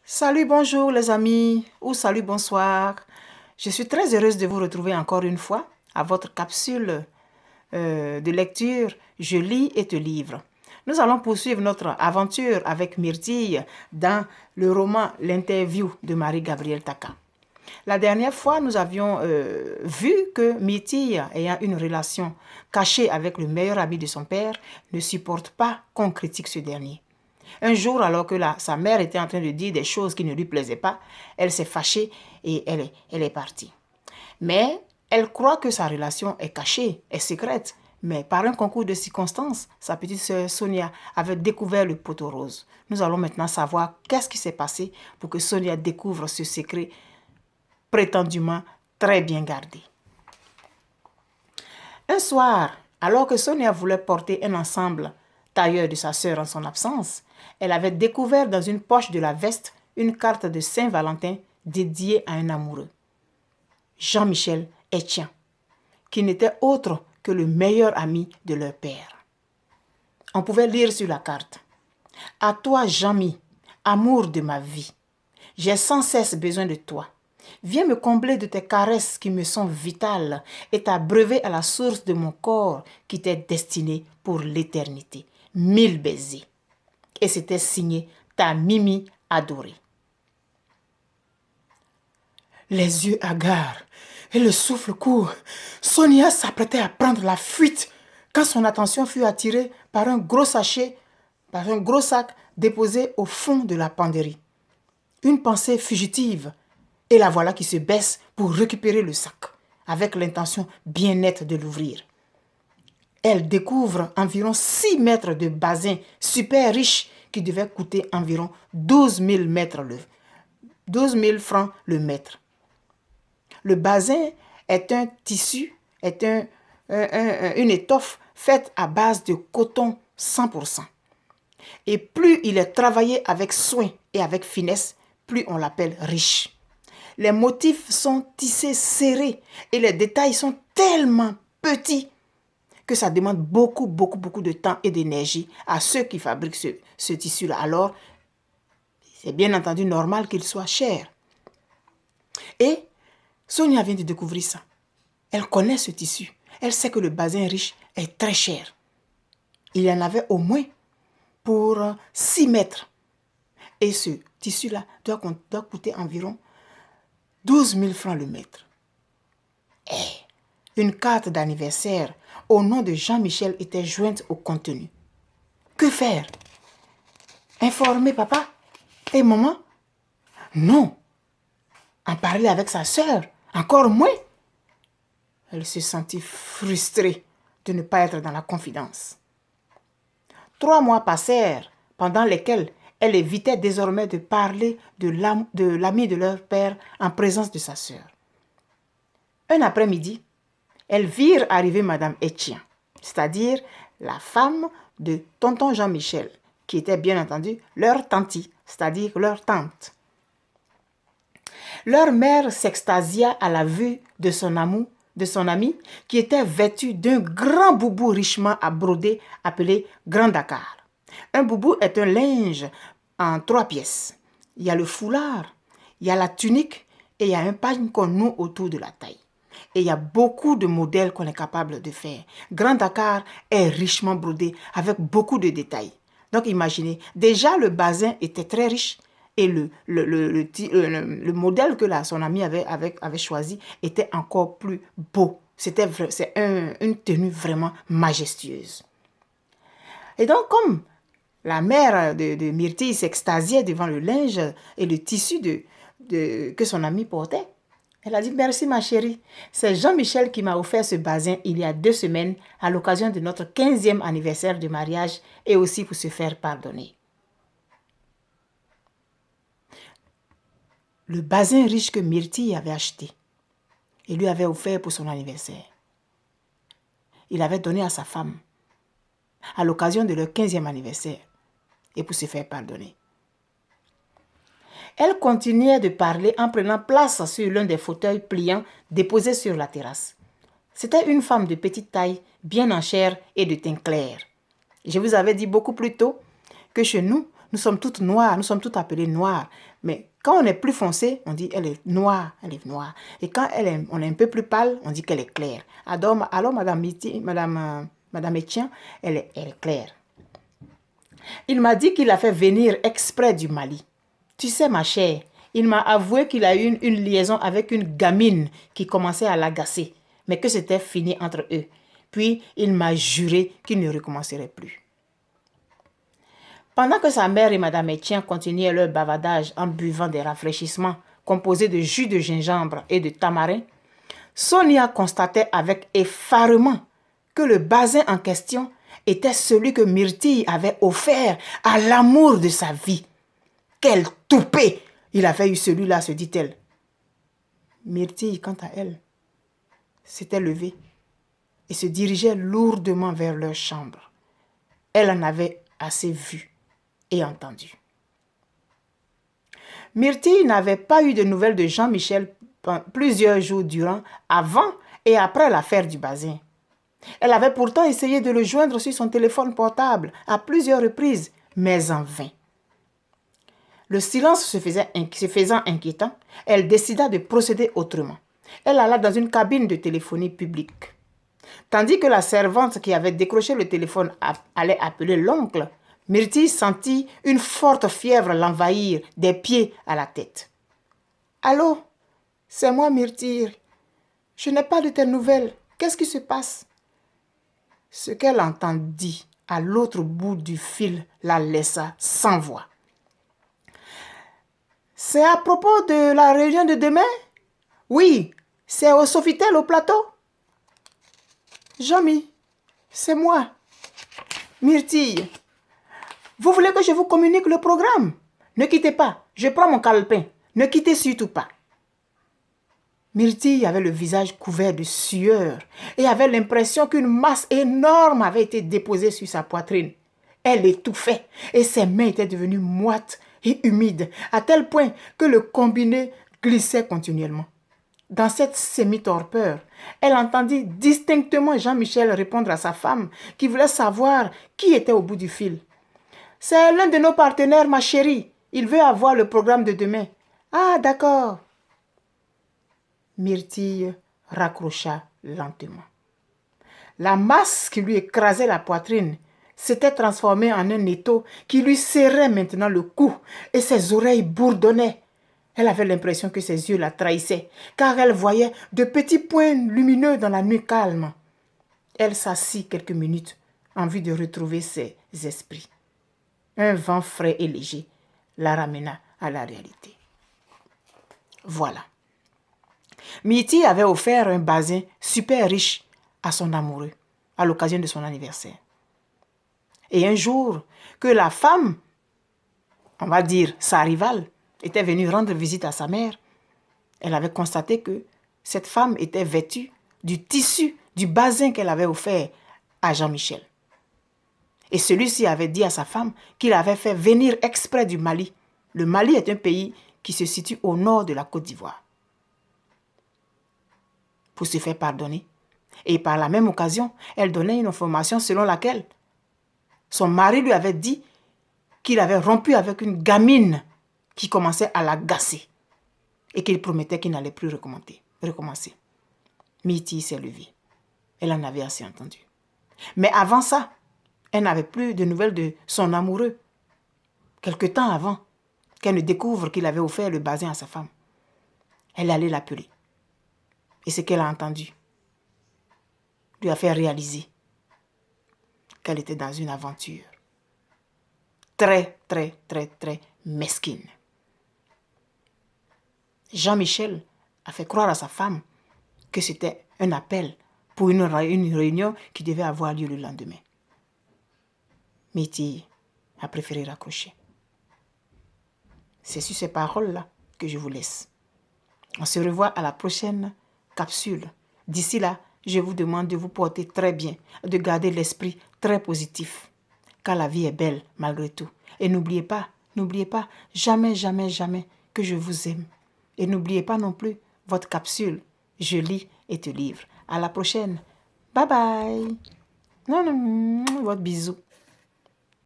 Salut, bonjour les amis, ou salut, bonsoir. Je suis très heureuse de vous retrouver encore une fois à votre capsule de lecture Je lis et te livre. Nous allons poursuivre notre aventure avec Myrtille dans le roman L'interview de Marie-Gabrielle Taka. La dernière fois, nous avions vu que Myrtille, ayant une relation cachée avec le meilleur ami de son père, ne supporte pas qu'on critique ce dernier. Un jour, alors que sa mère était en train de dire des choses qui ne lui plaisaient pas, elle s'est fâchée et elle est partie. Mais elle croit que sa relation est cachée, est secrète. Mais par un concours de circonstances, sa petite sœur Sonia avait découvert le poteau rose. Nous allons maintenant savoir qu'est-ce qui s'est passé pour que Sonia découvre ce secret prétendument très bien gardé. Un soir, alors que Sonia voulait porter un ensemble tailleur de sa sœur en son absence, elle avait découvert dans une poche de la veste une carte de Saint-Valentin dédiée à un amoureux, Jean-Michel Etienne, qui n'était autre que le meilleur ami de leur père. On pouvait lire sur la carte: « À toi, Jean-Mi, amour de ma vie, j'ai sans cesse besoin de toi. Viens me combler de tes caresses qui me sont vitales et t'abreuver à la source de mon corps qui t'est destiné pour l'éternité. 1000 baisers. » Et c'était signé ta Mimi adorée. Les yeux hagards et le souffle court, Sonia s'apprêtait à prendre la fuite quand son attention fut attirée par un gros sac déposé au fond de la penderie. Une pensée fugitive, et la voilà qui se baisse pour récupérer le sac, avec l'intention bien nette de l'ouvrir. Elle découvre environ 6 mètres de basin super riche qui devait coûter environ 12 000 francs le mètre. Le basin est un tissu, une étoffe faite à base de coton 100%. Et plus il est travaillé avec soin et avec finesse, plus on l'appelle riche. Les motifs sont tissés serrés et les détails sont tellement petits que ça demande beaucoup de temps et d'énergie à ceux qui fabriquent ce tissu-là. Alors, c'est bien entendu normal qu'il soit cher. Et Sonia vient de découvrir ça. Elle connaît ce tissu. Elle sait que le basin riche est très cher. Il y en avait au moins pour 6 mètres. Et ce tissu-là doit coûter environ 12 000 francs le mètre. Et une carte d'anniversaire au nom de Jean-Michel était jointe au contenu. Que faire? Informer papa et maman? Non. En parler avec sa sœur? Encore moins. Elle se sentit frustrée de ne pas être dans la confidence. 3 mois passèrent, pendant lesquels elle évitait désormais de parler de l'ami de leur père en présence de sa sœur. Un après-midi, elles virent arriver Madame Etienne, c'est-à-dire la femme de tonton Jean-Michel, qui était bien entendu leur tantie, c'est-à-dire leur tante. Leur mère s'extasia à la vue de son ami qui était vêtu d'un grand boubou richement brodé appelé Grand Dakar. Un boubou est un linge en 3 pièces. Il y a le foulard, il y a la tunique et il y a un pagne qu'on noue autour de la taille. Et il y a beaucoup de modèles qu'on est capable de faire. Grand Dakar est richement brodé avec beaucoup de détails. Donc imaginez, déjà le basin était très riche et le modèle que son ami avait choisi était encore plus beau. C'est une tenue vraiment majestueuse. Et donc comme la mère de Myrtille s'extasiait devant le linge et le tissu que son ami portait, elle a dit: « Merci ma chérie, c'est Jean-Michel qui m'a offert ce basin il y a 2 semaines à l'occasion de notre 15e anniversaire de mariage et aussi pour se faire pardonner. » Le basin riche que Myrtille avait acheté et lui avait offert pour son anniversaire, il avait donné à sa femme à l'occasion de leur 15e anniversaire et pour se faire pardonner. Elle continuait de parler en prenant place sur l'un des fauteuils pliants déposés sur la terrasse. C'était une femme de petite taille, bien en chair et de teint clair. Je vous avais dit beaucoup plus tôt que chez nous, Nous sommes toutes noires, nous sommes toutes appelées noires. Mais quand on est plus foncé, on dit elle est noire, elle est noire. Et quand on est un peu plus pâle, on dit qu'elle est claire. Alors Madame Etienne, elle est claire. Il m'a dit qu'il a fait venir exprès du Mali. Tu sais ma chère, il m'a avoué qu'il a eu une liaison avec une gamine qui commençait à l'agacer, mais que c'était fini entre eux. Puis il m'a juré qu'il ne recommencerait plus. Pendant que sa mère et Madame Etienne continuaient leur bavardage en buvant des rafraîchissements composés de jus de gingembre et de tamarin, Sonia constatait avec effarement que le basin en question était celui que Myrtille avait offert à l'amour de sa vie. Quel toupet il avait eu celui-là, se dit-elle. Myrtille, quant à elle, s'était levée et se dirigeait lourdement vers leur chambre. Elle en avait assez vu et entendu. Myrtille n'avait pas eu de nouvelles de Jean-Michel plusieurs jours durant, avant et après l'affaire du basin. Elle avait pourtant essayé de le joindre sur son téléphone portable à plusieurs reprises, mais en vain. Le silence se faisant inquiétant, elle décida de procéder autrement. Elle alla dans une cabine de téléphonie publique. Tandis que la servante qui avait décroché le téléphone allait appeler l'oncle, Myrtille sentit une forte fièvre l'envahir des pieds à la tête. « Allô, c'est moi Myrtille. Je n'ai pas de tes nouvelles. Qu'est-ce qui se passe ?» Ce qu'elle entendit à l'autre bout du fil la laissa sans voix. « C'est à propos de la réunion de demain? Oui, c'est au Sofitel au plateau. Jean-Mi, c'est moi. Myrtille. Vous voulez que je vous communique le programme? Ne quittez pas, je prends mon calepin. Ne quittez surtout pas. Myrtille avait le visage couvert de sueur et avait l'impression qu'une masse énorme avait été déposée sur sa poitrine. Elle étouffait et ses mains étaient devenues moites et humides à tel point que le combiné glissait continuellement. Dans cette semi-torpeur, elle entendit distinctement Jean-Michel répondre à sa femme qui voulait savoir qui était au bout du fil. « C'est l'un de nos partenaires, ma chérie. Il veut avoir le programme de demain. »« Ah, d'accord. » Myrtille raccrocha lentement. La masse qui lui écrasait la poitrine s'était transformée en un étau qui lui serrait maintenant le cou et ses oreilles bourdonnaient. Elle avait l'impression que ses yeux la trahissaient, car elle voyait de petits points lumineux dans la nuit calme. Elle s'assit quelques minutes en vue de retrouver ses esprits. Un vent frais et léger la ramena à la réalité. Voilà. Myrtille avait offert un basin super riche à son amoureux à l'occasion de son anniversaire. Et un jour, que la femme, on va dire sa rivale, était venue rendre visite à sa mère, elle avait constaté que cette femme était vêtue du tissu du basin qu'elle avait offert à Jean-Michel. Et celui-ci avait dit à sa femme qu'il avait fait venir exprès du Mali. Le Mali est un pays qui se situe au nord de la Côte d'Ivoire. Pour se faire pardonner. Et par la même occasion, elle donnait une information selon laquelle son mari lui avait dit qu'il avait rompu avec une gamine qui commençait à l'agacer et qu'il promettait qu'il n'allait plus recommencer. Myrtille s'est levée. Elle en avait assez entendu. Mais avant ça, elle n'avait plus de nouvelles de son amoureux. Quelque temps avant qu'elle ne découvre qu'il avait offert le basin à sa femme. Elle allait l'appeler. Et ce qu'elle a entendu lui a fait réaliser qu'elle était dans une aventure très, très, très, très mesquine. Jean-Michel a fait croire à sa femme que c'était un appel pour une réunion qui devait avoir lieu le lendemain. Myrtille a préféré raccrocher. C'est sur ces paroles-là que je vous laisse. On se revoit à la prochaine capsule. D'ici là, je vous demande de vous porter très bien, de garder l'esprit très positif, car la vie est belle malgré tout. Et n'oubliez pas, jamais, jamais, jamais que je vous aime. Et n'oubliez pas non plus votre capsule. Je lis et te livre. À la prochaine. Bye bye. Votre bisou.